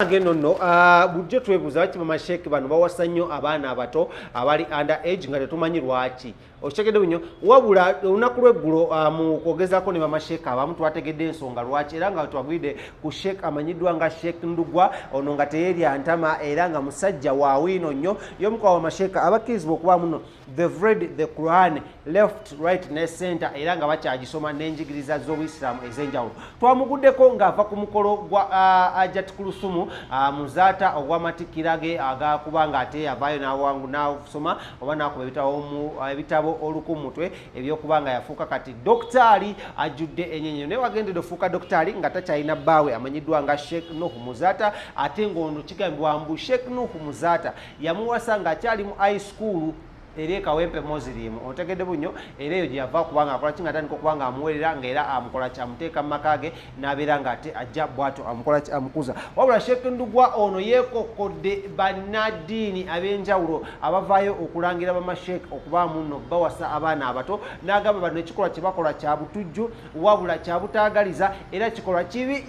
Ngeno no budget twebuza ati BamaSheikh bano bawasa nnyo abaana abato abali under age nga tetumanyi lwaki okitegedde bunyo wabula olunaku lw'eggulo mu kwogezako ne BamaSheikh abamu twategedde ensonga lwaki era nga twagwidde ku Sheikh amanyiddwa nga Sheikh Ndugwa ono nga teyeerya ntama era nga musajja wa wiino nnyo y'omu ku BamaSheikh abakkirizibwa okuba muno they've read the Quran left right ne center era nga bakyagisoma n'enjigiriza z'Obuyisiraamu ez'enjawulo twamuguddeko ng'ava ku mukolo gwa Ajat Kulusumu muzata ogw'amatikirage agakuba nga ate yavaayo n'awangu n'asoma oba n'akuba ebitabo olukumutwe ebyokuba nga yafuuka kati dokitaali ajjudde enyenyo naye wagendedde ofuuka dokitaali nga takyalina bbaawe amanyiddwa nga Sheikh Nuhu Muzata ate ng'ono kigambibwa mbu Sheikh Nuhu Muzata yamuwasa ng'akyali mu high school eri Kawempe Muslim otegedde bunyo era eyo gye yava kubanga akola kinga atandika okuba nga amuwerera ng'era amukola kyamuteeka mu maka ge n'abeera ng'ate ajja bw'atyo amukola amukuza wabula Sheikh Ndugwa ono yeekokkodde bannaddiini ab'enjawulo abavaayo okulangira BamaSheikh okubaamu nno bawasa abaana abato n'agamba bano ekikolwa kye bakola kya butujju wabula kya butaagaliza era kikolwa kibi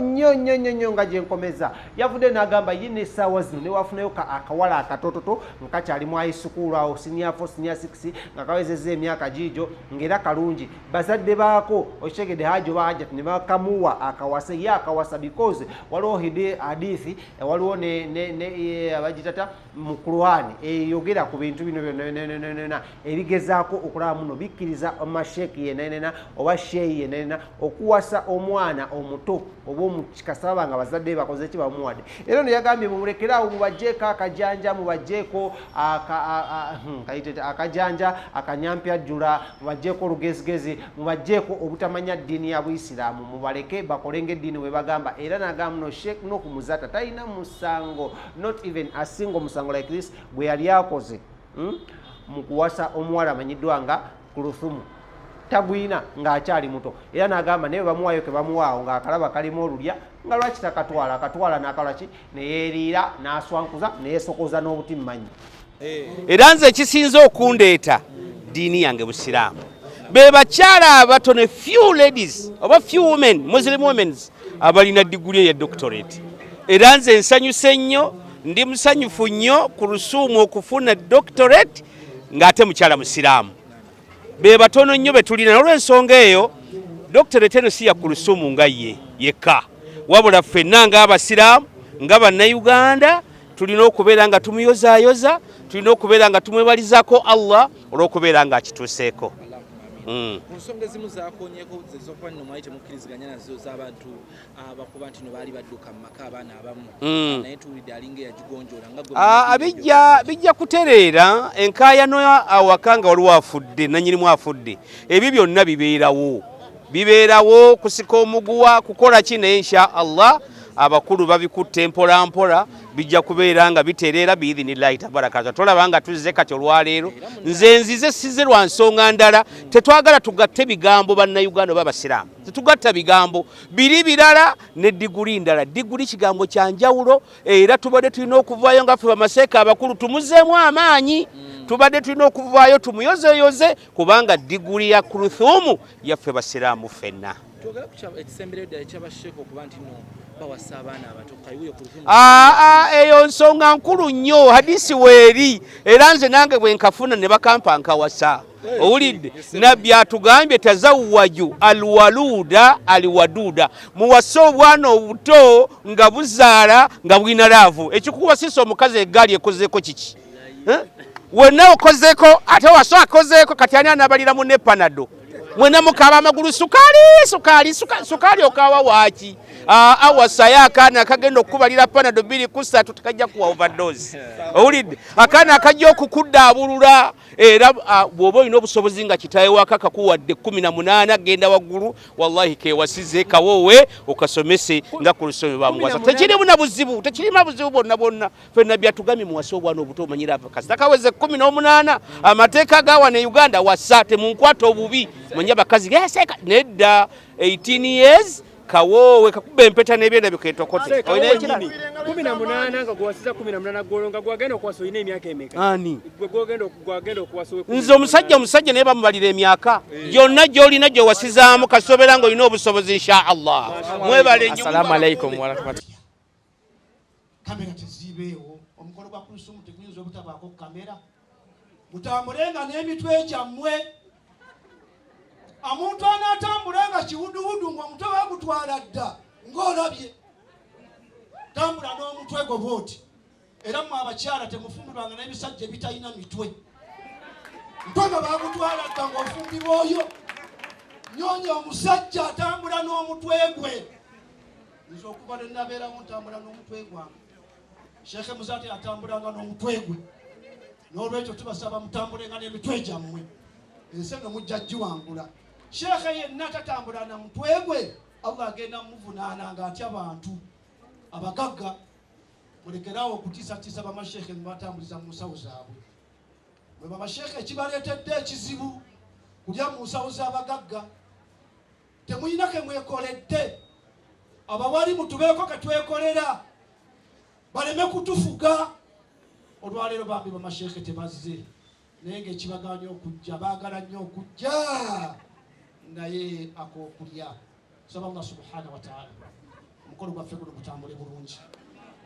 nnyo nga gye nkomeza yavudde n'agamba ye n'essaawa zino ne wafunayo akawala akatototo nga kakyali mu high school awo senior 4 senior 6 nga kawezezza emyaka giijo ng'era kalungi bazadde baako okitegedde hajo bahajjat ne bakamuwa akawasa ye akawasa because waliwo hadithi waliwo ne abagitata mu Qur'an eyogera ku bintu bino byonna ebigezaako okulaba muno bikkiriza BamaSheikh yenna oba sheeyi yenna okuwasa omwana omuto oba omukikasaba nga bazadde bakoze ki bamuwadde era no yagambye mumulekeraawo Omubajjeko Akajajja Omubajjeko Akajanja akanyampyajjula Omubajjeko olugezigezi Omubajjeko obutamanya ddiini ya Buyisiraamu mubaleke bakolenge eddiini we bagamba era n'agamba no Sheikh Nuhu Muzata talina musango not even a single musango like this gwe yali akoze mu kuwasa omuwala amanyiddwa nga Kulusumu tagwina ng'akyali muto era n'agamba naye bamuwaayo ke bamuwaawo ng'akalaba kalimu olulya nga lwaki takatwala akatwala n'akola ki ne yeeriira n'aswankuza ne yeesokoza n'obuti mmanyi era nze ekisinza okundeeta ddiini yange Busiraamu be bakyala abato ne few ladies oba few women Muslim women abalina diguli ya doctorate era nze nsanyuse nnyo ndi musanyufu nnyo ku Lusuumu okufuna doctorate ng'ate mukyala Musiraamu be batono nnyo be tulina n'olw'ensonga eyo doctorate eno si ya ku Lusuumu nga ye yekka wabula ffenna ng'Abasiraamu nga Bannayuganda tulina okubeera nga tumuyozaayoza tulina okubeera nga tumwebalizako Allah olw'okubeera nga akituuseeko nsonga ezimu zakonyeeko zezokuba nno mwali temukkiriziganya nazo z'abantu abakuba nti no baali badduka mu maka abaana abamu naye tuwulidde alinga eyagigonjoola bijja kutereera enkaayano awaka nga waliwo afudde nannyinimu afudde ebyo byonna bibeerawo kusika omuguwa kukola ki naye insha Allah abakulu babikutte mpola mpola bijja kubeera nga bitereera biidhinillahi tabaraka tolaba nga tuzze kati olwaleero nze nzize size lwa nsonga ndala tetwagala tugatte bigambo bannayuganda oba Basiraamu tetugatta bigambo biri birala ne diguli ndala diguli kigambo kya njawulo era tubadde tulina okuvaayo nga ffe BamaSheikh abakulu tumuzeemu amaanyi tubadde tulina okuvaayo tumuyozeyoze kubanga diguli ya Kulusuumu yaffe Basiraamu ffenna eyo nsonga nkulu nnyo hadisi weeri era nze nange bwe nkafuna ne bakampa nkawasa owulidde nabbi atugambye tazawwaju alwaluda aliwaduda muwase obwana obuto nga buzaala nga bwina laavu ekikuwasisa omukazi eggaali ekozeeko kiki wenna okozeeko ate waso akozeeko kati ani anabalira mu nepanado mwena mukaba amagulu sukaali okawa waaki awasayo akaana akagenda okubalira panado 2 ku 3 tukajja kuwa overdose owulidde akaana akajja okukuddaabulula era bw'oba olina obusobozi nga kitaye waka kakuwadde 18 genda waggulu wallahi kewasize kawoowe okasomese nga ku Lusuumu bamuwasa tekirina buzibu bonna ffenna byatugamye muwase obwana obuto omanyira kasita kaweze 18 amateeka gawa ne Uganda wasa temunkwata obubi manya bakazi geseka nedda 18 years kawoowe kakuba empeta n'ebyenda biketokote oyina ekira 18 nga gwasiza 18 golonga gwagenda okuwasa oyina emyaka emeka ani gwagenda okuwasa nze omusajja naye bamubalira emyaka gyonna gy'olina gy'owasizaamu kasobera nga olina obusobozi insha Allah mwebale nnyo. Assalamu alaikum wa rahmatullahi kamera tezibeewo omukolo gwa Kulusuumu teguyinza obutabaako kamera mutambulenga n'emitwe gyammwe omuntu anaatambulanga kiwuduwudu ng'omutwe bagutwala dda ng'olabye tambula n'omutwe gwo bwoti era mmwe abakyala temufumbirwanga n'ebisajja ebitalina mitwe mutwe nga bagutwala dda ng'ofumbirwa oyo nyonya omusajja atambula n'omutwe gwe nze okuva ne nabeeramu ntambula n'omutwe gwange Sheikh Muzati atambulanga n'omutwe gwe n'olwekyo tubasaba mutambulenga n'emitwe gyammwe ensenga mujja giwangula Sheikh yenna tatambula na mutwe gwe Allah agenda muvunaana ng'atya abantu abagagga mulekerawo okutiisatiisa BamaSheikh ne batambuliza mu nsawo zaabwe bwe BamaSheikh ekibaleetedde ekizibu kulya mu nsawo z'abagagga temuyina ke mwekoledde abawali mutubeeko ke twekolera baleme kutufuga olwaleero bambi BamaSheikh tebazze naye ng'ekibaganya okujja baagala nnyo okujja naye ak'okulya saba Allah subhanahu wa ta'ala omukolo gwaffe guno gutambule bulungi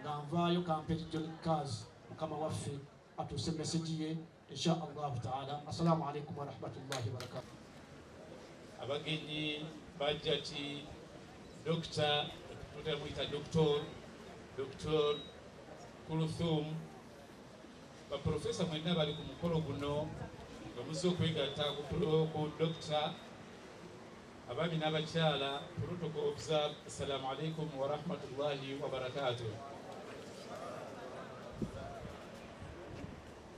nga nvaayo kampeni John Kazi mukama waffe atuuse meseji ye insha Allahu ta'ala. Assalamu alaikum wa rahmatullahi wa barakatuh. Abagenyi bajjati Dr. tutamuyita Dr. Kuluthum baprofesa mwenna bali ku mukolo guno nga muzze okwegatta ku Dr. Abaami n'abakyala protocol observe. Assalamu alaikum wa rahmatullahi wa barakatuh.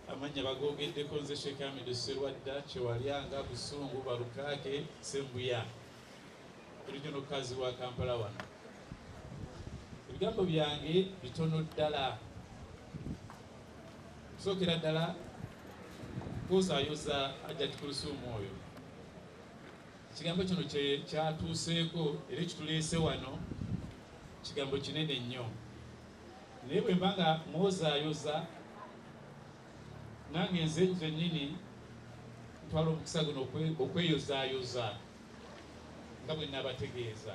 Amanya bagogeddeko nze Sheikh Hamidu Serwadda Kyewalyanga Busungu Balukaake Sembuya Regional Kazi wa Kampala wano. Ebigambo byange bitono ddala. Sookera ddala kuzaayoza Hajjati Kulusuumu oyo. Kigambo kino kyatuuseeko era ekituleese wano kigambo kinene nnyo. Naye bwe mba nga mwozaayoza nange nze nnyini ntwala omukisa guno okweyozaayoza nga bwe nnabategeeza.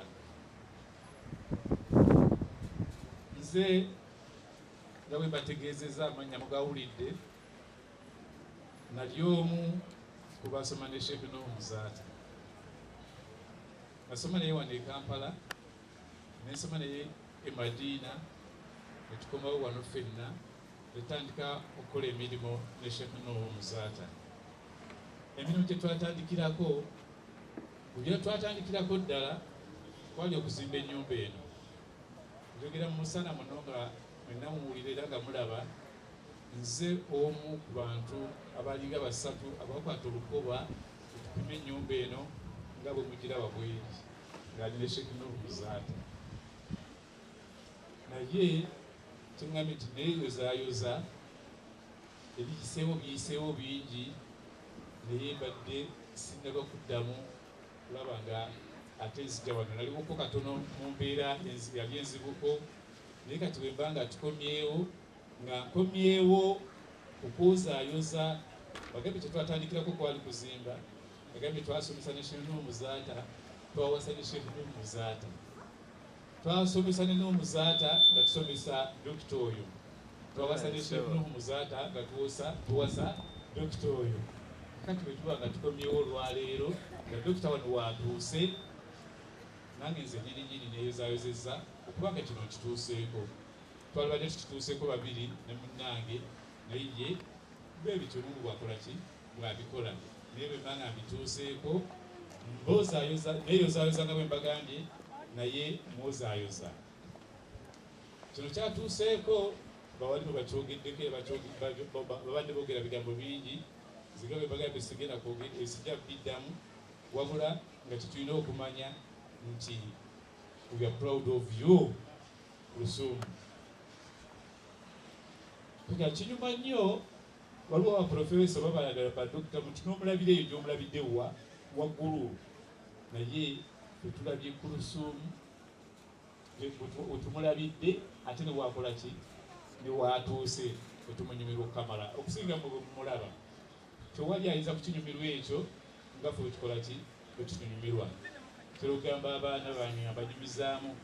Nze nga bwe mbategeezezza amanya mugawulidde nali omu ku basoma ne Sheikh Ndugwa. Nasoma naye wano e Kampala, nensoma naye e Madina, ne tukomawo wano ffenna netandika okukola emirimu ne Sheikh Ndugwa. Emirimu gye twatandikirako, bwe twatandikirako ddala kwali okuzimba ennyumba eno. Njogera mu musana muno nga mwenna muwulira era nga mulaba nze omu ku bantu abalinga basatu abakwata olukoba okupima ennyumba eno nga bwe mugiraba bweri ng'ali ne Sheikh Ndugwa. Naye tuŋŋambye nti neeyozaayoza ebiyiseewo bingi naye mbadde sinnaba kuddamu kulaba nga ate nzija wano. Naliwoko katono mu mbeera yali enzibuko naye kati bwe mba nga tukomyewo nga nkomyewo okuuzaayoza. Bagambye kyetwatandikirako kwali kuzimba, bagambye twasomesa ne Sheikh Ndugwa, twawasa ne Sheikh Ndugwa, twasomesa ne Ndugwa nga tusomesa dokita oyo, twawasa ne Sheikh Ndugwa nga tuwasa dokita oyo. Kati bwe tuba nga tukomyewo olwaleero nga dokita wano watuuse, nange nze nnyini neeyozaayozezza okuba nga kino kituuseeko. Twalibadde tukituuseeko babiri ne munnange naye ye beebityo Mungu bwakola ki bwabikola. Naye bwe mba nga mbituuseeko neeyozaayoza nga bwe mbagambye naye mwozaayoza. Kino kyatuuseeko bawalimu bakyogeddeko babadde boogera bigambo bingi ziga bwe mbagambye sigenda sijja biddamu wabula nga kitulina okumanya nti we are proud of you Kulusuumu. Kinyuma nnyo waliwo abaprofesa babalagala badokita muti n'omulabire eyo gy'omulabidde waggulu, naye tetulabye Kulusuumu wetumulabidde ate ne wakola ki ne watuuse wetumunyumirwa okukamala okusinga mwe bwe mumulaba. Tewali ayinza kukinyumirwa ekyo nga ffe wetukola ki wetunyumirwa. Tera okugamba abaana bange abanyumizaamu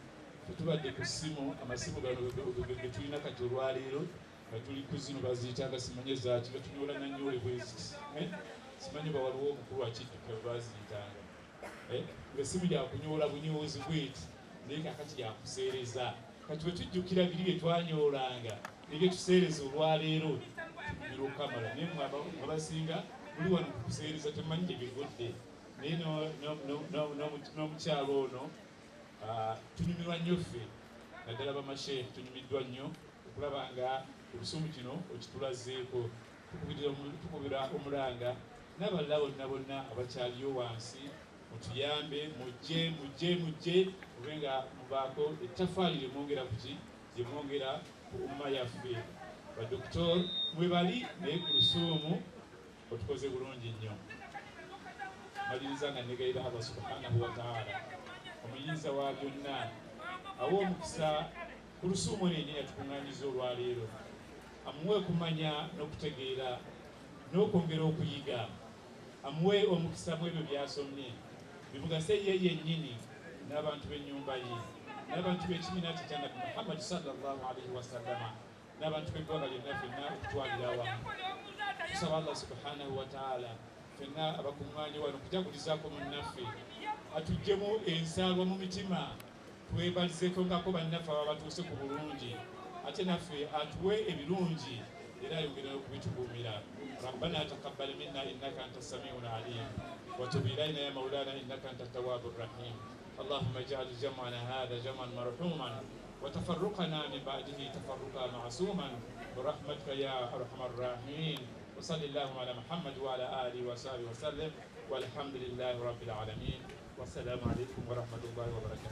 tetubadde ku ssimu amasimu gano ge tulina kati olwaleero nga tuli ku zino baziyitanga simanye zaaki batunyola nanyole bweziti simanyi bawaliwo omukulu wakidduka baziyitanga ng'essimu lyakunyola bunyoozi bweti naye kakati lyakuseereza kati bwe tujjukira biri bye twanyoolanga nebye tuseereza olwaleero birukamala naye abasinga buli wano kukuseereza temanyi gye bigodde naye n'omukyalo ono tunyumirwa nnyo ffe naddala BamaSheikh tunyumiddwa nnyo okulaba nga olusumu kino okitulazeeko tukubira omulanga n'abalala bonna abakyaliyo wansi mutuyambe mujje ube nga mubaako ettafaali lyemwongera kuki lyemwongera ku umma yaffe badoktor mwe bali naye ku lusuumu otukoze bulungi nnyo maliriza nga negayira Allah subhanahu wa ta'ala omuyinza wa byonna awo omukisa ku lusuumu nene yatukuŋŋaanyiza olwaleero amuwe okumanya n'okutegeera n'okwongera okuyiga amuwe omukisa mu ebyo byasomye bimugase ye yennyini n'abantu b'ennyumba ye n'abantu b'ekibiina kye kya Nabi Muhammad sallallahu alaihi wasallama n'abantu b'eggwanga lyonna ffenna okutwalira awamu tusaba Allah subhanahu wa ta'ala ffenna abakuŋŋaanye wano okujagulizaako munnaffe atuggyemu ensaalwa mu mitima twebalizeeko ngako bannaffe aba batuuse ku bulungi ate naffe atuwe ebirungi era ayongere okubitukuumira rabbana taqabbal minna innaka anta samiun alim watub ilayna ya maulana innaka anta tawwabur rahim اللهم اجعل جمعنا هذا جمعا مرحوما وتفرقنا من بعده تفرقا معصوما برحمتك يا ارحم الراحمين وصلى اللهم على محمد وعلى اله وصحبه وسلم والحمد لله رب العالمين والسلام عليكم ورحمه الله وبركاته